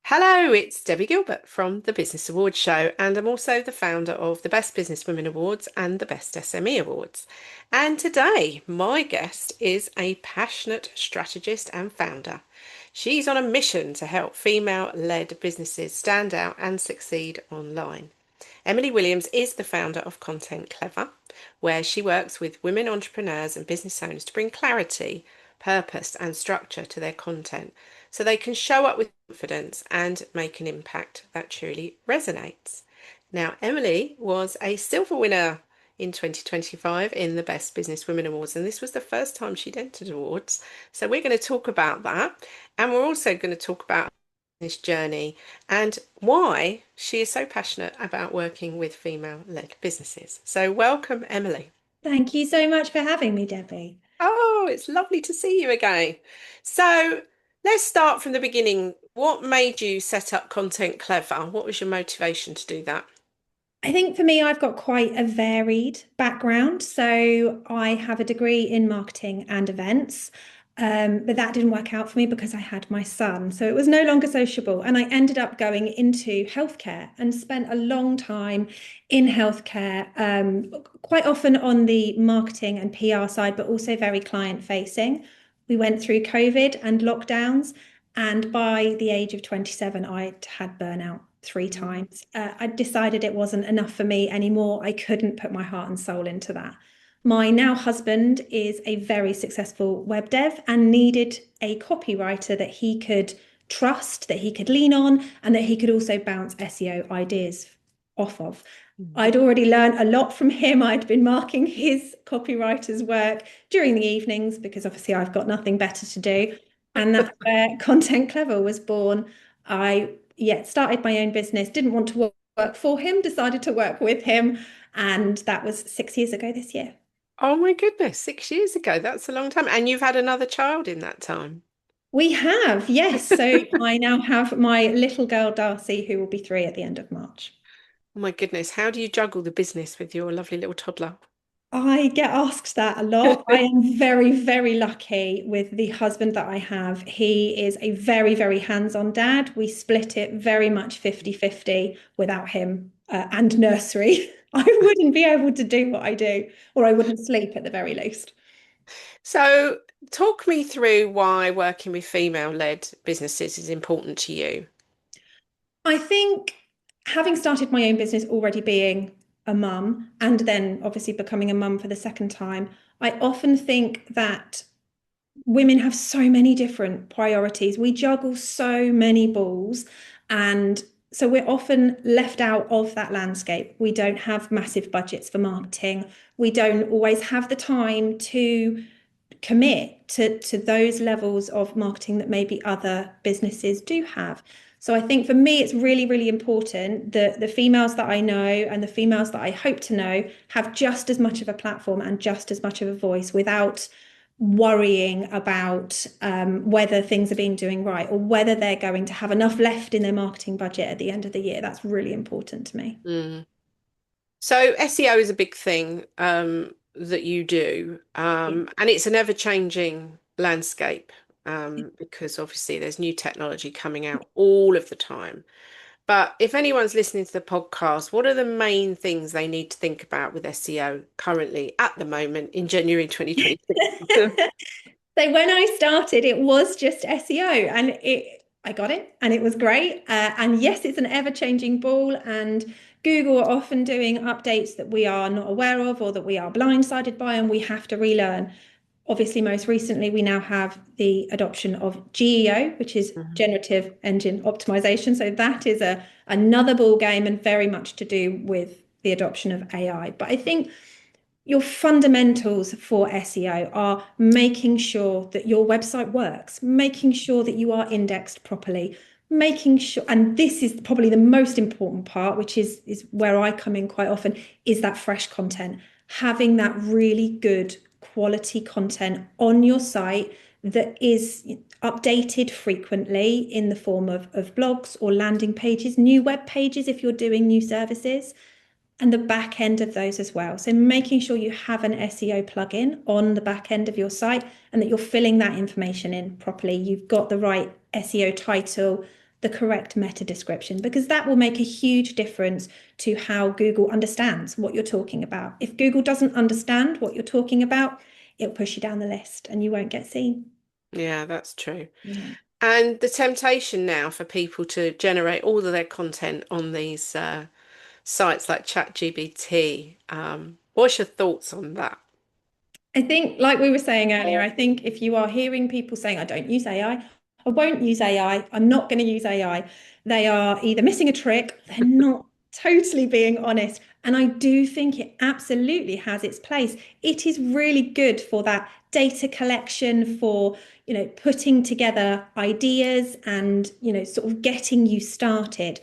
Hello, it's Debbie Gilbert from the Business Awards Show, and I'm also the founder of the Best Business Women Awards and the Best SME Awards. And today, my guest is a passionate strategist and founder. She's on a mission to help female-led businesses stand out and succeed online. Emily Williams is the founder of Content Clever, where she works with women entrepreneurs and business owners to bring clarity, purpose, and structure to their content so they can show up with confidence and make an impact that truly resonates. Now, Emily was a silver winner in 2025 in the Best Business Women Awards, and this was the first time she'd entered awards. So we're going to talk about that, and we're also going to talk about this journey and why she is so passionate about working with female-led businesses. So welcome, Emily. Thank you so much for having me, Debbie. Oh, it's lovely to see you again. So let's start from the beginning. What made you set up Content Clever? What was your motivation to do that? I think for me, I've got quite a varied background. So I have a degree in marketing and events, but that didn't work out for me because I had my son. So it was no longer sociable. And I ended up going into healthcare and spent a long time in healthcare, quite often on the marketing and PR side, but also very client facing. We went through COVID and lockdowns. And by the age of 27, I'd had burnout three times. I decided it wasn't enough for me anymore. I couldn't put my heart and soul into that. My now husband is a very successful web dev and needed a copywriter that he could trust, that he could lean on, and that he could also bounce SEO ideas off of. Mm. I'd already learned a lot from him. I'd been marking his copywriter's work during the evenings because obviously I've got nothing better to do. And that's where Content Clever was born. I started my own business, didn't want to work for him, decided to work with him. And that was 6 years ago this year. Oh my goodness, 6 years ago. That's a long time. And you've had another child in that time. We have, yes. So I now have my little girl, Darcy, who will be 3 at the end of March. Oh my goodness, how do you juggle the business with your lovely little toddler? I get asked that a lot. I am very, very lucky with the husband that I have. He is a very, very hands-on dad. We split it very much 50-50 without him and nursery. I wouldn't be able to do what I do, or I wouldn't sleep at the very least. So, talk me through why working with female-led businesses is important to you. I think having started my own business, already being a mum, and then obviously becoming a mum for the second time, I often think that women have so many different priorities. We juggle so many balls, and so we're often left out of that landscape. We don't have massive budgets for marketing. We don't always have the time to commit to those levels of marketing that maybe other businesses do have. So I think for me, it's really, really important that the females that I know and the females that I hope to know have just as much of a platform and just as much of a voice without worrying about whether things are being doing right or whether they're going to have enough left in their marketing budget at the end of the year. That's really important to me. Mm. So SEO is a big thing that you do, and it's an ever-changing landscape because obviously there's new technology coming out all of the time. But if anyone's listening to the podcast, what are the main things they need to think about with SEO currently at the moment in January 2026? So when I started, it was just SEO, and I got it, and it was great. And yes, it's an ever-changing ball, and Google are often doing updates that we are not aware of or that we are blindsided by, and we have to relearn. Obviously, most recently, we now have the adoption of GEO, which is Mhm. generative engine optimization. So that is another ball game and very much to do with the adoption of AI. But I think your fundamentals for SEO are making sure that your website works, making sure that you are indexed properly, making sure, and this is probably the most important part, which is where I come in quite often, is that fresh content. Having that really good quality content on your site that is updated frequently in the form of blogs or landing pages, new web pages if you're doing new services and the back end of those as well. So making sure you have an SEO plugin on the back end of your site and that you're filling that information in properly. You've got the right SEO title, the correct meta description, because that will make a huge difference to how Google understands what you're talking about. If Google doesn't understand what you're talking about, it'll push you down the list and you won't get seen. Yeah, that's true. Yeah. And the temptation now for people to generate all of their content on these sites like ChatGPT. What's your thoughts on that? I think, like we were saying earlier, I think if you are hearing people saying, I don't use AI, I won't use AI, I'm not going to use AI, they are either missing a trick, they're not totally being honest. And I do think it absolutely has its place. It is really good for that data collection, for, putting together ideas and, sort of getting you started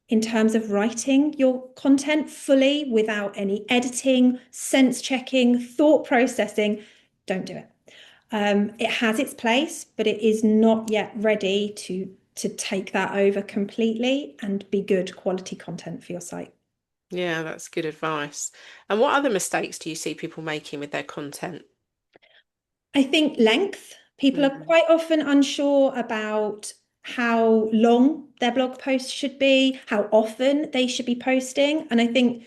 in terms of writing your content fully without any editing, sense checking, thought processing. Don't do it. It has its place, but it is not yet ready to take that over completely and be good quality content for your site. Yeah, that's good advice. And what other mistakes do you see people making with their content? I think length. People are Mm. quite often unsure about how long their blog posts should be, how often they should be posting. And I think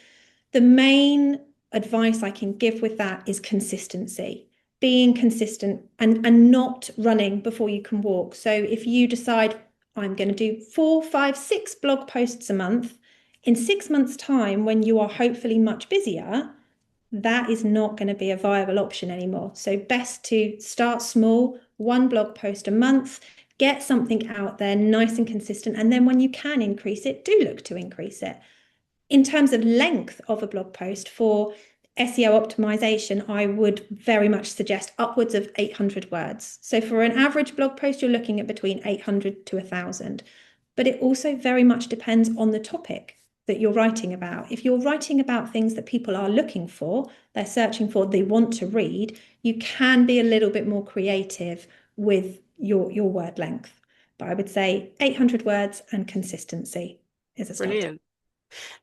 the main advice I can give with that is consistency, being consistent and not running before you can walk. So if you decide I'm going to do 4, 5, 6 blog posts a month, in 6 months' time, when you are hopefully much busier, that is not going to be a viable option anymore. So best to start small, one blog post a month, get something out there nice and consistent. And then when you can increase it, do look to increase it. In terms of length of a blog post for SEO optimization, I would very much suggest upwards of 800 words. So for an average blog post, you're looking at between 800 to 1,000. But it also very much depends on the topic that you're writing about. If you're writing about things that people are looking for, they're searching for, they want to read, you can be a little bit more creative with your word length. But I would say 800 words and consistency is a start. Brilliant.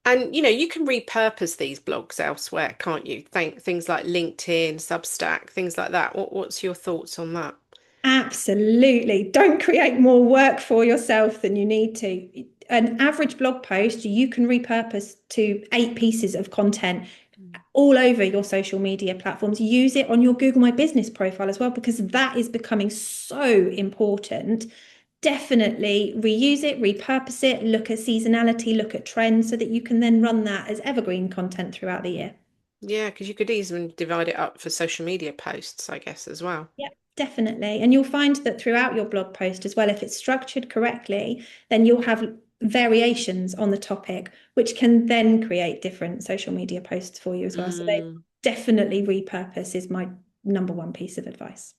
And you can repurpose these blogs elsewhere, can't you? Things like LinkedIn, Substack, things like that. What's your thoughts on that? Absolutely. Don't create more work for yourself than you need to. An average blog post you can repurpose to 8 pieces of content all over your social media platforms. Use it on your Google My Business profile as well, because that is becoming so important. Definitely reuse it, repurpose it, look at seasonality, look at trends so that you can then run that as evergreen content throughout the year. Yeah, because you could easily divide it up for social media posts, I guess, as well. Yep, definitely. And you'll find that throughout your blog post as well, if it's structured correctly, then you'll have variations on the topic, which can then create different social media posts for you as well. So they Mm. definitely repurpose is my number one piece of advice.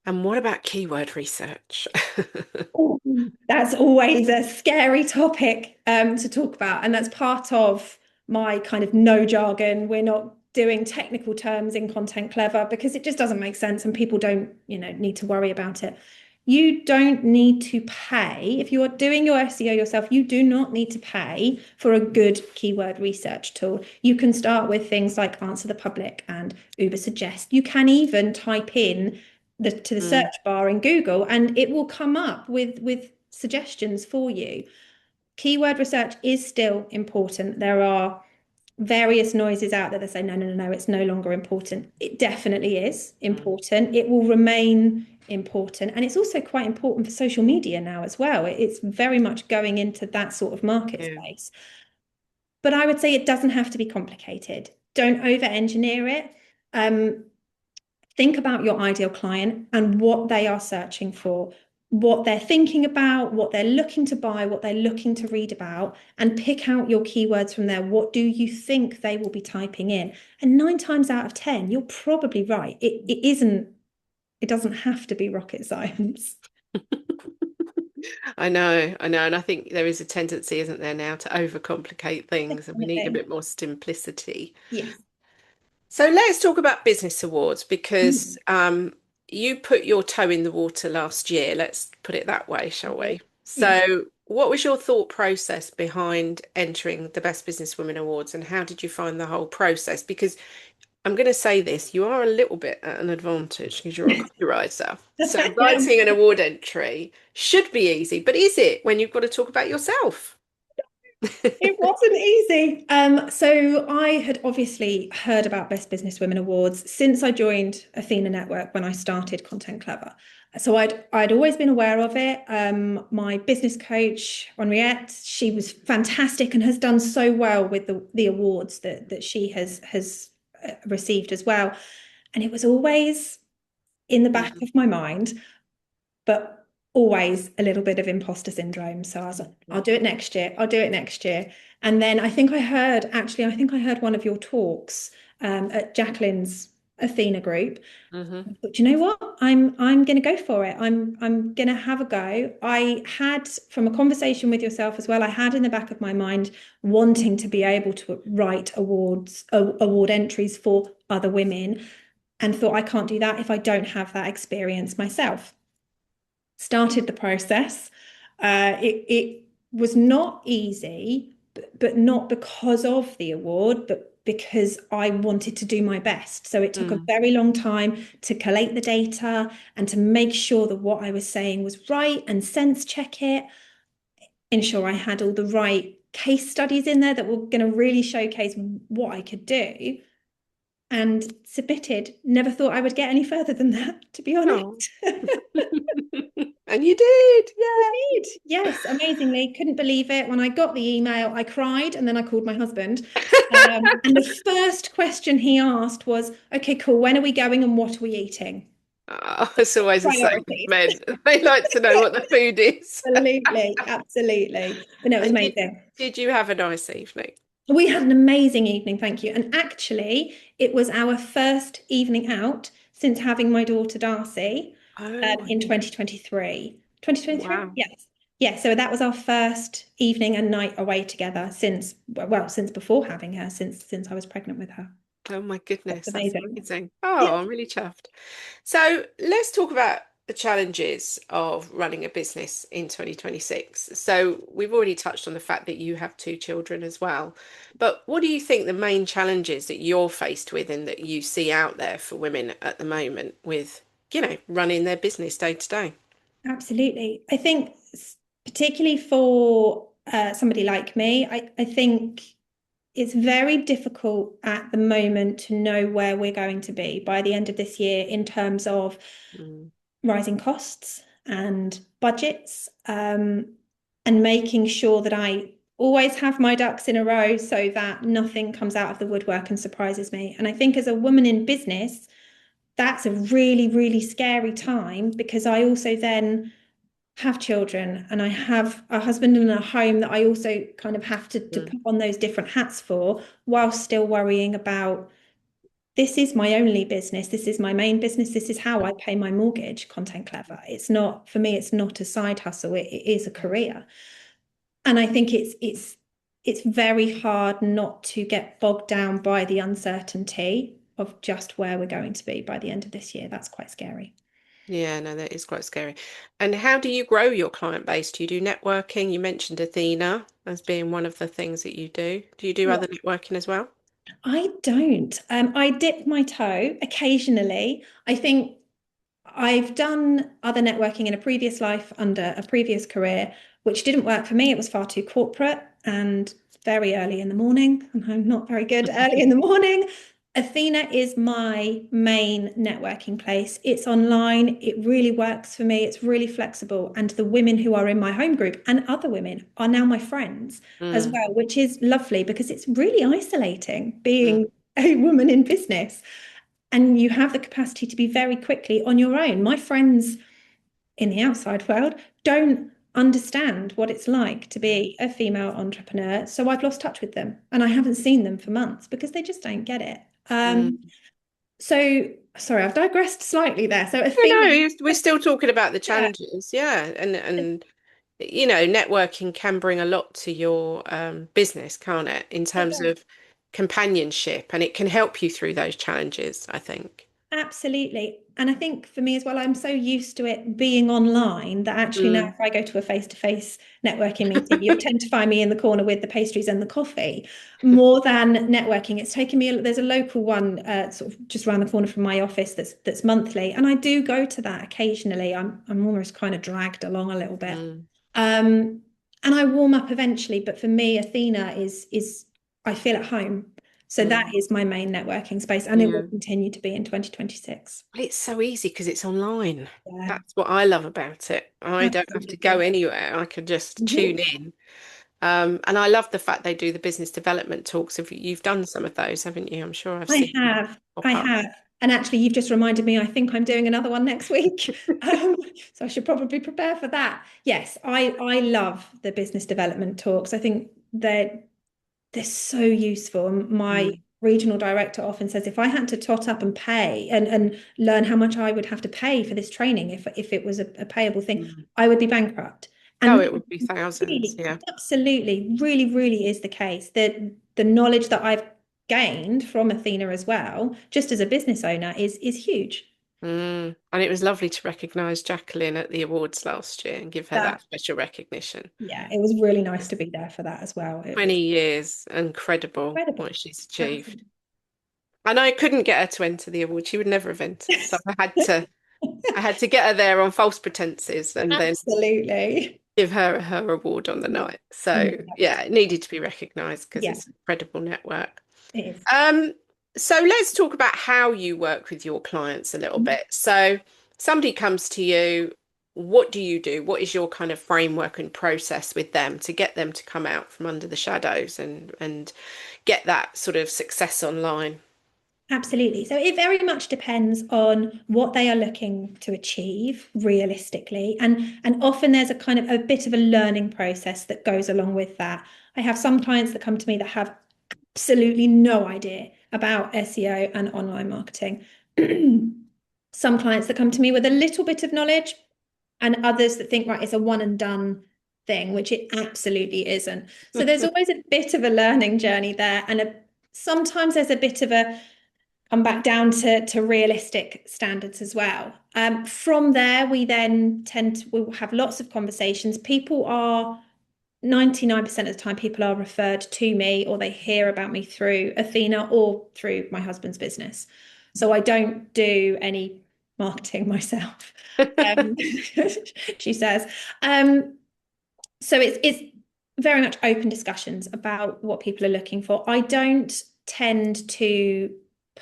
And what about keyword research? Oh, that's always a scary topic to talk about. And that's part of my kind of no jargon. We're not doing technical terms in Content Clever because it just doesn't make sense and people don't, need to worry about it. You don't need to pay. If you are doing your SEO yourself, you do not need to pay for a good keyword research tool. You can start with things like Answer the Public and Uber Suggest. You can even type in to the Mm. search bar in Google, and it will come up with suggestions for you. Keyword research is still important. There are various noises out there that say, no, no, no, no, it's no longer important. It definitely is Mm. important. It will remain important. And it's also quite important for social media now as well. It's very much going into that sort of market Yeah. space. But I would say it doesn't have to be complicated. Don't over engineer it. Um, think about your ideal client and what they are searching for, what they're thinking about, what they're looking to buy, what they're looking to read about, and pick out your keywords from there. What do you think they will be typing in? And 9 times out of 10, you're probably right. It doesn't have to be rocket science. I know, and I think there is a tendency, isn't there, now to overcomplicate things, and we need a Definitely. bit more simplicity. Yes. So let's talk about business awards because Mm. you put your toe in the water last year. Let's put it that way, shall we? Yes. So, what was your thought process behind entering the Best Businesswomen Awards, and how did you find the whole process? Because I'm going to say this, you are a little bit at an advantage because you're a copywriter. So Yeah. writing an award entry should be easy, but is it when you've got to talk about yourself? It wasn't easy. So I had obviously heard about Best Business Women Awards since I joined Athena Network when I started Content Clever. So I'd always been aware of it. My business coach, Henriette, she was fantastic and has done so well with the awards that she has received as well. And it was always in the back Mm. of my mind, but always a little bit of imposter syndrome. So I was like, I'll do it next year. I'll do it next year. And then I think I heard one of your talks at Jacqueline's Athena group. Hmm. But you know what? I'm going to go for it. I'm going to have a go. I had, from a conversation with yourself as well, I had in the back of my mind wanting to be able to write award entries for other women, and thought I can't do that if I don't have that experience myself. Started the process. It was not easy, but not because of the award, but because I wanted to do my best. So it took a Mm. very long time to collate the data and to make sure that what I was saying was right and sense check it, ensure I had all the right case studies in there that were going to really showcase what I could do, and submitted. Never thought I would get any further than that, to be honest. Oh. And you did, yeah. Did. Yes, amazingly. Couldn't believe it. When I got the email, I cried and then I called my husband. And the first question he asked was, okay, cool, when are we going and what are we eating? Oh, it's always the same with Priorities. men. They like to know what the food is. Absolutely, absolutely. But no, it was And amazing. did you have a nice evening? We had an amazing evening, thank you. And actually, it was our first evening out since having my daughter Darcy Oh, in 2023. 2023? wow. Yes. Yeah, so that was our first evening and night away together since, well, since before having her, since I was pregnant with her. Oh my That's goodness, that's amazing. amazing. Yeah, Oh, I'm really chuffed. So let's talk about the challenges of running a business in 2026. So we've already touched on the fact that you have two children as well. But what do you think the main challenges that you're faced with and that you see out there for women at the moment with, running their business day to day? absolutely. I think particularly for somebody like me, I think it's very difficult at the moment to know where we're going to be by the end of this year in terms of Mm, rising costs and budgets, and making sure that I always have my ducks in a row so that nothing comes out of the woodwork and surprises me. And I think as a woman in business, that's a really, really scary time because I also then have children and I have a husband and a home that I also kind of have to mm, put on those different hats for, while still worrying about, this is my only business, this is my main business, this is how I pay my mortgage. Content Clever, it's not, for me, it's not a side hustle, it is a career. And I think it's very hard not to get bogged down by the uncertainty of just where we're going to be by the end of this year. That's quite scary. yeah, no, that is quite scary. And how do you grow your client base? Do you do networking? You mentioned Athena as being one of the things that you do. Do you do Yeah. other networking as well? I don't. I dip my toe occasionally. I think I've done other networking in a previous life under a previous career, which didn't work for me. It was far too corporate and very early in the morning, and I'm not very good early in the morning. Athena is my main networking place. It's online. It really works for me. It's really flexible. And the women who are in my home group and other women are now my friends as Mm, well, which is lovely because it's really isolating mm, being a woman in business, and you have the capacity to be very quickly on your own. My friends in the outside world don't understand what it's like to yeah. be a female entrepreneur. So I've lost touch with them and I haven't seen them for months because they just don't get it. Mm. So sorry, I've digressed slightly there. So No, Athena, no, we're still talking about the yeah, challenges, yeah, and networking can bring a lot to your business, can't it? In it terms does. of companionship, and it can help you through those challenges, I think. Absolutely. And I think for me as well, I'm so used to it being online that actually now Mm. if I go to a face-to-face networking meeting, you'll tend to find me in the corner with the pastries and the coffee more than networking. It's taken me, there's a local one sort of just around the corner from my office that's monthly. And I do go to that occasionally. I'm almost kind of dragged along a little bit. Mm. Um, and I warm up eventually, but for me, Athena is I feel at home. So that Mm. is my main networking space, and it will Yeah. continue to be in 2026. Well, it's so easy because it's online. Yeah, That's what I love about it. I don't have to go absolutely. anywhere. I can just tune Mhm. in. And I love the fact they do the business development talks. If you've done some of those, haven't you? I'm sure I've I seen them have. I pop up. have. And actually, you've just reminded me, I think I'm doing another one next week. So I should probably prepare for that. Yes, I love the business development talks. I think they're so useful. And my Mm. regional director often says if I had to tot up and pay and learn how much I would have to pay for this training, if it was a payable thing, Mm. I would be bankrupt. Oh, And it would be thousands. really, Yeah. absolutely, really, really is the case. The knowledge that I've gained from Athena as well, just as a business owner, is huge. Mm. And it was lovely to recognise Jacqueline at the awards last year and give her That that special recognition. yeah, it was really nice to be there for that as well. It was 20 years, incredible incredible. what she's achieved. Absolutely. And I couldn't get her to enter the award. She would never have entered. So I had to get her there on false pretenses and then Absolutely. give her her award on the night. So Yeah, yeah, it needed to be recognised because yeah, it's an incredible network. it is. Um, so let's talk about how you work with your clients a little bit. So somebody comes to you, what do you do? What is your kind of framework and process with them to get them to come out from under the shadows and get that sort of success online? Absolutely. So it very much depends on what they are looking to achieve realistically. And often there's a kind of a bit of a learning process that goes along with that. I have some clients that come to me that have absolutely no idea about SEO and online marketing. Some clients that come to me with a little bit of knowledge, and others that think, right, it's a one and done thing, which it absolutely isn't. So there's always a bit of a learning journey there, and sometimes there's a bit of a come back down to realistic standards as well. From there, we then we'll have lots of conversations. People are 99% of the time, people are referred to me or they hear about me through Athena or through my husband's business. So I don't do any marketing myself. Um, she says. So it's very much open discussions about what people are looking for. I don't tend to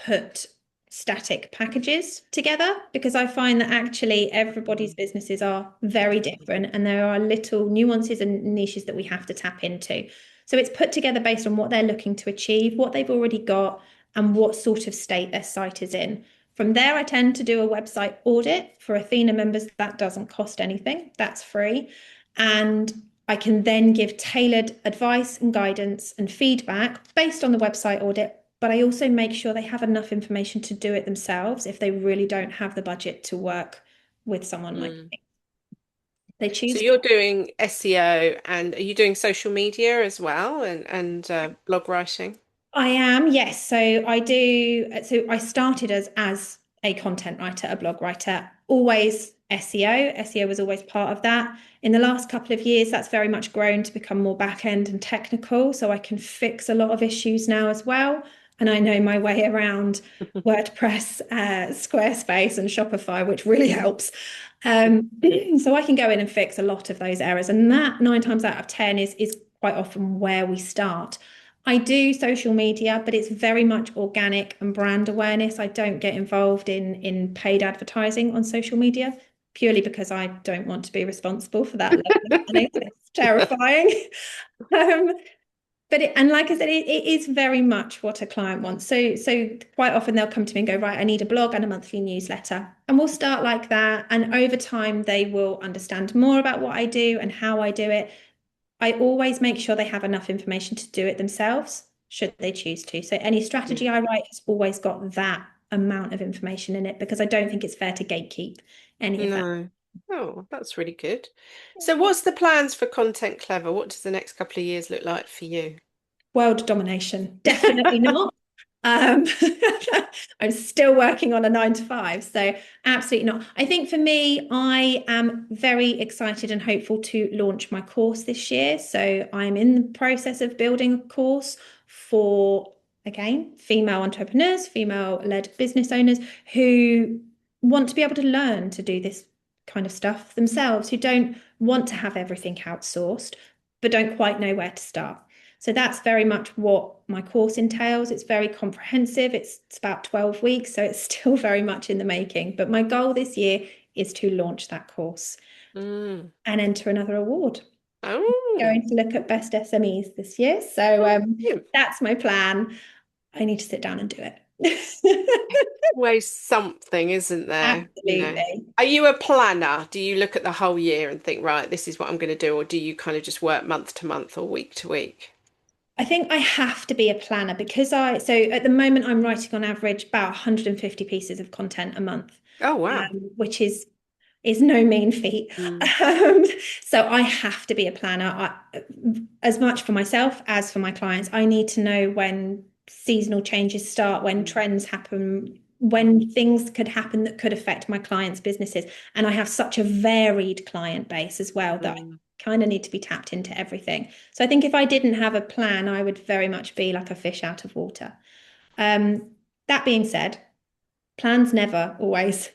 put static packages together because I find that actually everybody's businesses are very different and there are little nuances and niches that we have to tap into. So it's put together based on what they're looking to achieve, what they've already got, and what sort of state their site is in. From there, I tend to do a website audit for Athena members. That doesn't cost anything, that's free. And I can then give tailored advice and guidance and feedback based on the website audit. But I also make sure they have enough information to do it themselves if they really don't have the budget to work with someone like Mm. me. They So choose to. you're doing SEO and are you doing social media as well and blog writing? I am, yes. So I do. So I started as a content writer, a blog writer, always SEO. SEO was always part of that. In the last couple of years, that's very much grown to become more back end and technical. So I can fix a lot of issues now as well. And I know my way around WordPress, Squarespace, and Shopify, which really helps. So I can go in and fix a lot of those errors. And that 9 times out of 10 is quite often where we start. I do social media, but it's very much organic and brand awareness. I don't get involved in paid advertising on social media purely because I don't want to be responsible for that level of money. It's terrifying. Um, and like I said, it is very much what a client wants. So quite often they'll come to me and go, right, I need a blog and a monthly newsletter. And we'll start like that. And over time, they will understand more about what I do and how I do it. I always make sure they have enough information to do it themselves, should they choose to. So any strategy I write has always got that amount of information in it because I don't think it's fair to gatekeep any of that. No. Oh, that's really good. So what's the plans for Content Clever? What does the next couple of years look like for you? World domination, definitely not. Um, I'm still working on a 9 to 5, so absolutely not. I think for me, I am very excited and hopeful to launch my course this year. So I'm in the process of building a course for, again, female entrepreneurs, female-led business owners who want to be able to learn to do this kind of stuff themselves, who don't want to have everything outsourced, but don't quite know where to start. So that's very much what my course entails. It's very comprehensive. It's about 12 weeks, so it's still very much in the making. But my goal this year is to launch that course Mm. and enter another award. Oh, Going to look at best SMEs this year. So brilliant. that's my plan. I need to sit down and do it. Always something, isn't there? You know. Absolutely. Are you a planner? Do you look at the whole year and think, right, this is what I'm going to do, or do you kind of just work month to month or week to week? I think I have to be a planner because so at the moment I'm writing on average about 150 pieces of content a month, Oh, wow. which is no mean feat. Mm. Um, so I have to be a planner. As much for myself as for my clients. I need to know when seasonal changes start, when trends happen, when things could happen that could affect my clients' businesses. And I have such a varied client base as well that I Mm. kind of need to be tapped into everything. So I think if I didn't have a plan, I would very much be like a fish out of water. Um, that being said, plans never always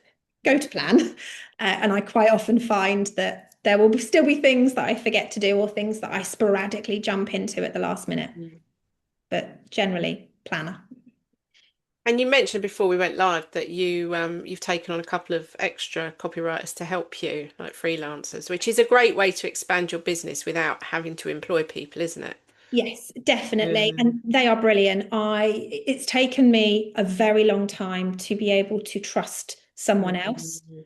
go to plan. And I quite often find that there will still be things that I forget to do or things that I sporadically jump into at the last minute. Mm. But generally, planner. And you mentioned before we went live that you've taken on a couple of extra copywriters to help you, like freelancers, which is a great way to expand your business without having to employ people, isn't it? Yes, definitely. Mm. And they are brilliant. It's taken me a very long time to be able to trust someone else. Mm.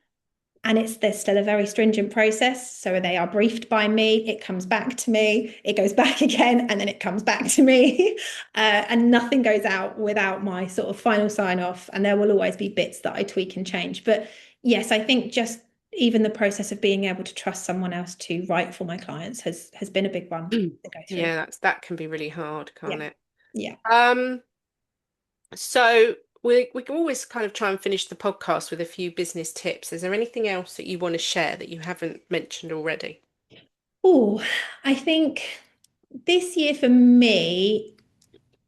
And there's still a very stringent process. So they are briefed by me, it comes back to me, it goes back again, and then it comes back to me. And nothing goes out without my sort of final sign off. And there will always be bits that I tweak and change. But yes, I think just even the process of being able to trust someone else to write for my clients has been a big one to go through. Yeah, that can be really hard, Yeah. can't it? Yeah. Um, so we can always kind of try and finish the podcast with a few business tips. Is there anything else that you want to share that you haven't mentioned already? Oh, I think this year for me,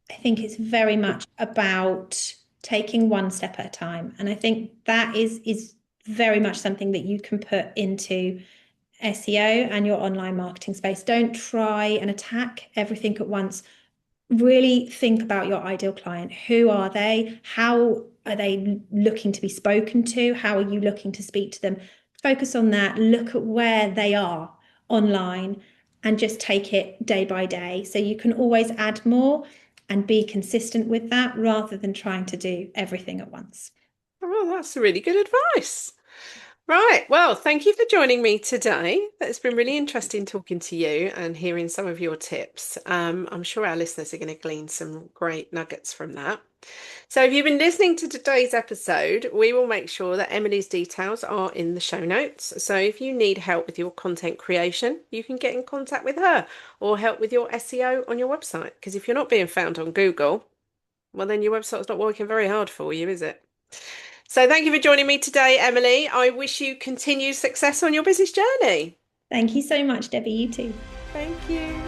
I think it's very much about taking one step at a time. And I think that is very much something that you can put into SEO and your online marketing space. Don't try and attack everything at once. Really think about your ideal client. Who are they? How are they looking to be spoken to? How are you looking to speak to them? Focus on that. Look at where they are online and just take it day by day. So you can always add more and be consistent with that rather than trying to do everything at once. Oh, that's really good advice. Right. Well, thank you for joining me today. It's been really interesting talking to you and hearing some of your tips. I'm sure our listeners are going to glean some great nuggets from that. So, if you've been listening to today's episode, we will make sure that Emily's details are in the show notes. So, if you need help with your content creation, you can get in contact with her or help with your SEO on your website. Because if you're not being found on Google, well, then your website's not working very hard for you, is it? So thank you for joining me today, Emily. I wish you continued success on your business journey. Thank you so much, Debbie. You too. Thank you.